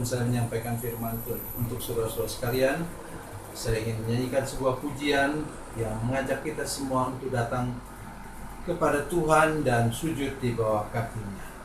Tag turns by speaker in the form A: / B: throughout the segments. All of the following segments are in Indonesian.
A: saya menyampaikan firman Tuhan untuk saudara-saudara sekalian, saya ingin menyanyikan sebuah pujian yang mengajak kita semua untuk datang kepada Tuhan dan sujud di bawah kaki-Nya.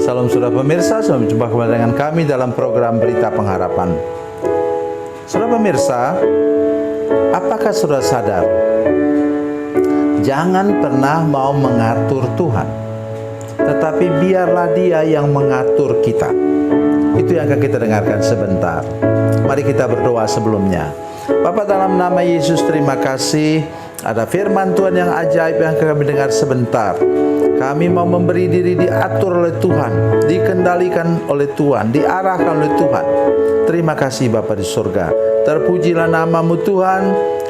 A: Salam saudara pemirsa, selamat berjumpa kembali dengan kami dalam program Berita Pengharapan. Saudara pemirsa, apakah saudara sadar? Jangan pernah mau mengatur Tuhan, tetapi biarlah Dia yang mengatur kita. Itu yang akan kita dengarkan sebentar. Mari kita berdoa sebelumnya. Bapa, dalam nama Yesus, terima kasih ada firman Tuhan yang ajaib yang akan kami dengar sebentar. Kami mau memberi diri diatur oleh Tuhan, dikendalikan oleh Tuhan, diarahkan oleh Tuhan. Terima kasih Bapa di surga. Terpujilah nama-Mu Tuhan.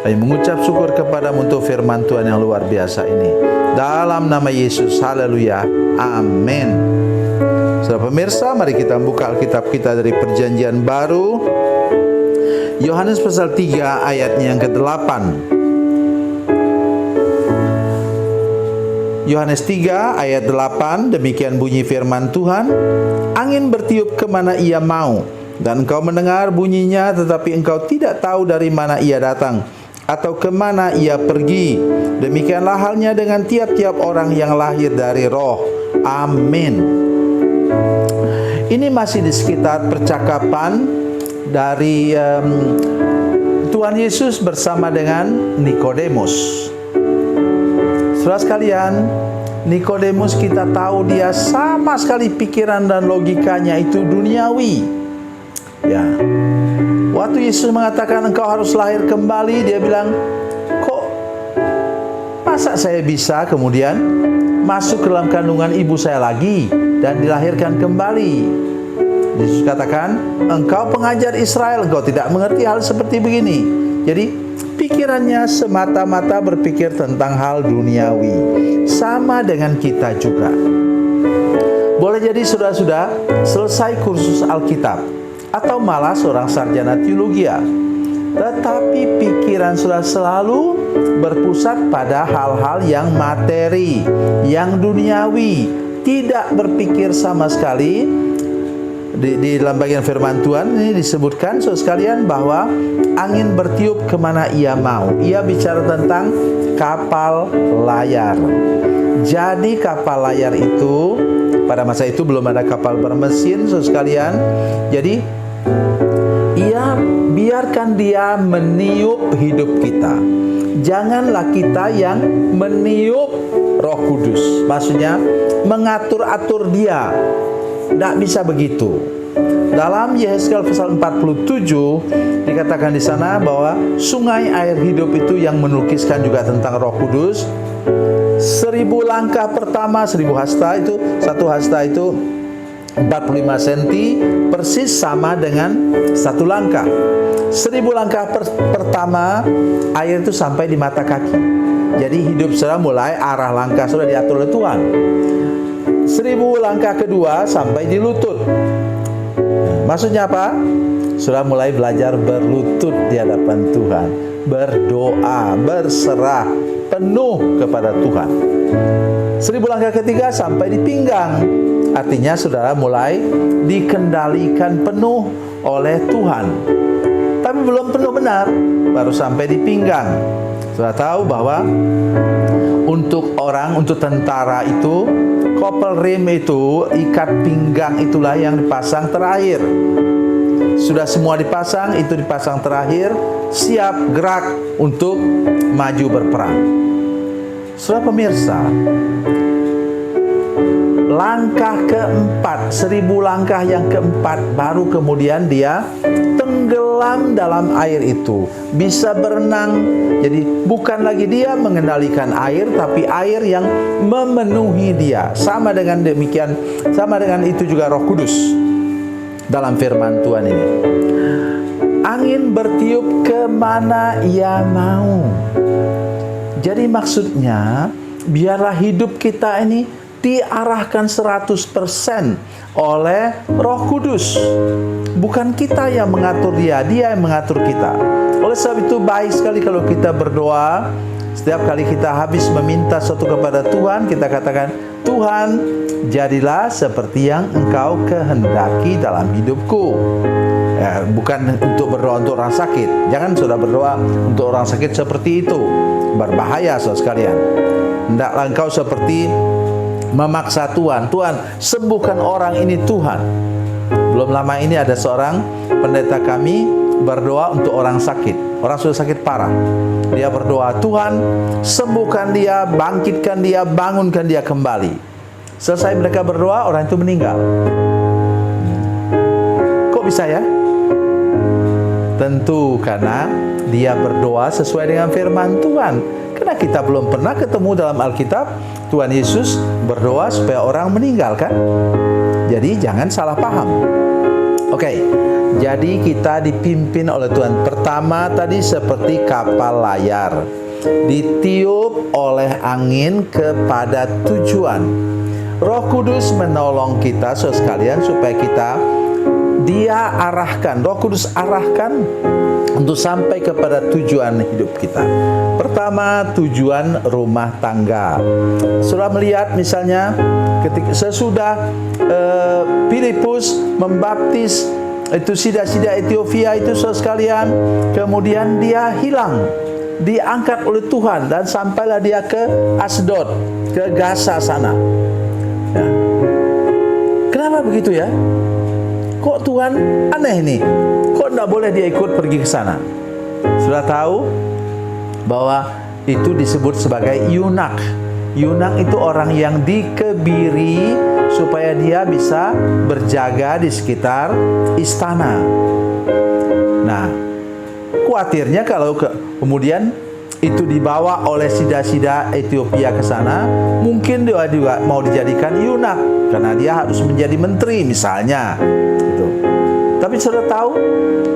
A: Kami mengucap syukur kepadamu untuk firman Tuhan yang luar biasa ini. Dalam nama Yesus, haleluya, amin. Saudara pemirsa, mari kita buka Alkitab kita dari Perjanjian Baru, Yohanes pasal 3 ayatnya yang ke-8. Yohanes 3 ayat 8, demikian bunyi firman Tuhan. Angin bertiup kemana ia mau, dan engkau mendengar bunyinya, tetapi engkau tidak tahu dari mana ia datang, atau kemana ia pergi. Demikianlah halnya dengan tiap-tiap orang yang lahir dari roh. Amin. Ini masih di sekitar percakapan dari Tuhan Yesus bersama dengan Nikodemus. Saudara sekalian, Nikodemus kita tahu dia sama sekali pikiran dan logikanya itu duniawi. Ya. Waktu Yesus mengatakan engkau harus lahir kembali, dia bilang, kok masa saya bisa kemudian masuk ke dalam kandungan ibu saya lagi dan dilahirkan kembali? Yesus katakan, engkau pengajar Israel, engkau tidak mengerti hal seperti begini. Jadi pikirannya semata-mata berpikir tentang hal duniawi. Sama dengan kita juga. Boleh jadi sudah selesai kursus Alkitab, atau malah seorang sarjana teologi, tetapi pikiran sudah selalu berpusat pada hal-hal yang materi, yang duniawi, tidak berpikir sama sekali. Di dalam bagian firman Tuhan ini disebutkan, saudara sekalian, bahwa angin bertiup kemana ia mau. Ia bicara tentang kapal layar. Jadi kapal layar itu, pada masa itu belum ada kapal bermesin, saudara sekalian. Jadi biarkan dia meniup hidup kita. Janganlah kita yang meniup Roh Kudus. Maksudnya mengatur-atur dia. Tidak bisa begitu. Dalam Yehezkiel pasal 47 dikatakan di sana bahwa sungai air hidup itu yang melukiskan juga tentang Roh Kudus. 1000 langkah pertama, 1000 hasta itu, satu hasta itu 45 cm, persis sama dengan satu langkah. 1000 langkah pertama air itu sampai di mata kaki. Jadi hidup sudah mulai, arah langkah sudah diatur oleh Tuhan. 1000 langkah kedua sampai di lutut. Maksudnya apa? Sudah mulai belajar berlutut di hadapan Tuhan, berdoa, berserah penuh kepada Tuhan. 1000 langkah ketiga sampai di pinggang. Artinya saudara mulai dikendalikan penuh oleh Tuhan. Tapi belum penuh benar, baru sampai di pinggang. Sudah tahu bahwa untuk tentara itu, kopel rim itu, ikat pinggang itulah yang dipasang terakhir. Sudah semua dipasang, itu dipasang terakhir, siap gerak untuk maju berperang. Saudara pemirsa, langkah keempat, 1000 langkah yang keempat, baru kemudian dia tenggelam dalam air itu, bisa berenang. Jadi bukan lagi dia mengendalikan air, tapi air yang memenuhi dia. Sama dengan demikian, sama dengan itu juga Roh Kudus dalam firman Tuhan ini. Angin bertiup kemana ia mau. Jadi maksudnya, biarlah hidup kita ini diarahkan 100% oleh Roh Kudus. Bukan kita yang mengatur dia, dia yang mengatur kita. Oleh sebab itu baik sekali kalau kita berdoa. Setiap kali kita habis meminta sesuatu kepada Tuhan, kita katakan, Tuhan, jadilah seperti yang Engkau kehendaki dalam hidupku. Ya, bukan untuk berdoa untuk orang sakit. Jangan sudah berdoa untuk orang sakit seperti itu. Berbahaya saudara sekalian. Hendaklah engkau seperti memaksa Tuhan. Tuhan, sembuhkan orang ini Tuhan. Belum lama ini ada seorang pendeta kami berdoa untuk orang sakit. Orang sudah sakit parah. Dia berdoa, Tuhan, sembuhkan dia, bangkitkan dia, bangunkan dia kembali. Selesai mereka berdoa, orang itu meninggal. Kok bisa ya? Tentu karena dia berdoa sesuai dengan firman Tuhan. Karena kita belum pernah ketemu dalam Alkitab Tuhan Yesus berdoa supaya orang meninggal, kan? Jadi jangan salah paham. Oke, jadi kita dipimpin oleh Tuhan. Pertama tadi seperti kapal layar, ditiup oleh angin kepada tujuan. Roh Kudus menolong kita saudara sekalian supaya Dia arahkan, Roh Kudus arahkan untuk sampai kepada tujuan hidup kita. Pertama, tujuan rumah tangga. Sudah melihat misalnya ketika sesudah Filipus membaptis itu sida-sida Ethiopia itu saudara sekalian, kemudian dia hilang, diangkat oleh Tuhan dan sampailah dia ke Asdod, ke Gaza sana. Ya. Kenapa begitu ya? Kok Tuhan aneh nih? Kok tidak boleh dia ikut pergi ke sana? Sudah tahu bahwa itu disebut sebagai yunak. Yunak itu orang yang dikebiri supaya dia bisa berjaga di sekitar istana. Nah, khawatirnya kalau kemudian itu dibawa oleh sida-sida Ethiopia ke sana, mungkin dia juga mau dijadikan yunak karena dia harus menjadi menteri misalnya. Gitu. Tapi sudah tahu,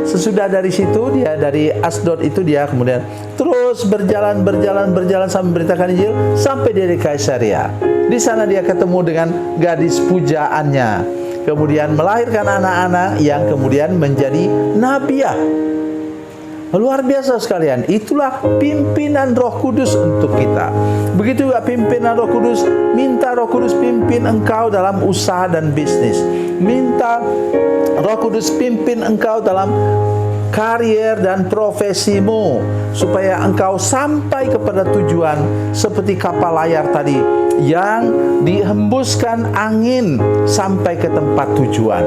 A: sesudah dari situ dia dari Asdod itu dia kemudian terus berjalan sampai memberitakan Injil sampai dia di Kaisaria. Di sana dia ketemu dengan gadis pujaannya, kemudian melahirkan anak-anak yang kemudian menjadi nabiah. Luar biasa sekalian. Itulah pimpinan Roh Kudus untuk kita. Begitu juga pimpinan Roh Kudus. Minta Roh Kudus pimpin engkau dalam usaha dan bisnis. Minta Roh Kudus pimpin engkau dalam karier dan profesimu, supaya engkau sampai kepada tujuan seperti kapal layar tadi yang dihembuskan angin sampai ke tempat tujuan.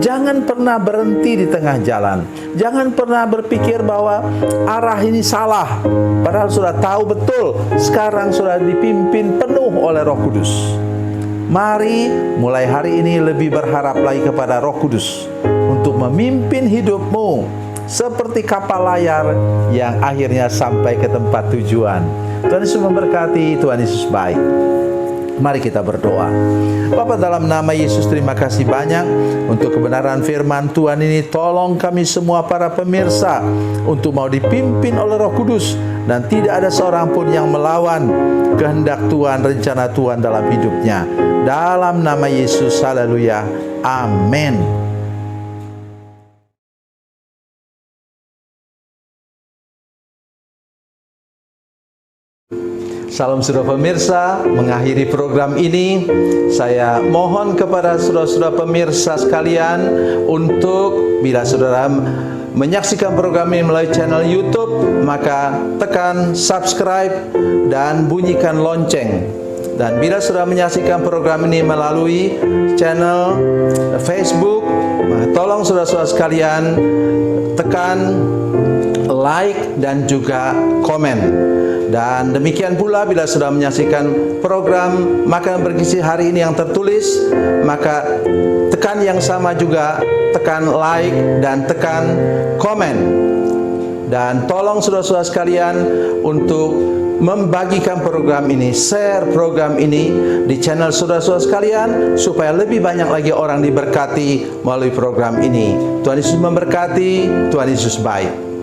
A: Jangan pernah berhenti di tengah jalan. Jangan pernah berpikir bahwa arah ini salah, padahal sudah tahu betul sekarang sudah dipimpin penuh oleh Roh Kudus. Mari mulai hari ini lebih berharap lagi kepada Roh Kudus untuk memimpin hidupmu seperti kapal layar yang akhirnya sampai ke tempat tujuan. Tuhan Yesus memberkati, Tuhan Yesus baik. Mari kita berdoa. Bapa, dalam nama Yesus, terima kasih banyak untuk kebenaran firman Tuhan ini. Tolong kami semua para pemirsa untuk mau dipimpin oleh Roh Kudus, dan tidak ada seorang pun yang melawan kehendak Tuhan, rencana Tuhan dalam hidupnya. Dalam nama Yesus, haleluya, amin. Salam saudara pemirsa, mengakhiri program ini saya mohon kepada saudara-saudara pemirsa sekalian untuk bila saudara menyaksikan program ini melalui channel YouTube, maka tekan subscribe dan bunyikan lonceng. Dan bila saudara menyaksikan program ini melalui channel Facebook, tolong saudara-saudara sekalian tekan like dan juga komen. Dan demikian pula bila sudah menyaksikan program Makanan Bergizi hari ini yang tertulis, maka tekan yang sama juga, tekan like dan tekan komen. Dan tolong saudara-saudara sekalian untuk membagikan program ini, share program ini di channel saudara-saudara sekalian, supaya lebih banyak lagi orang diberkati melalui program ini. Tuhan Yesus memberkati, Tuhan Yesus baik.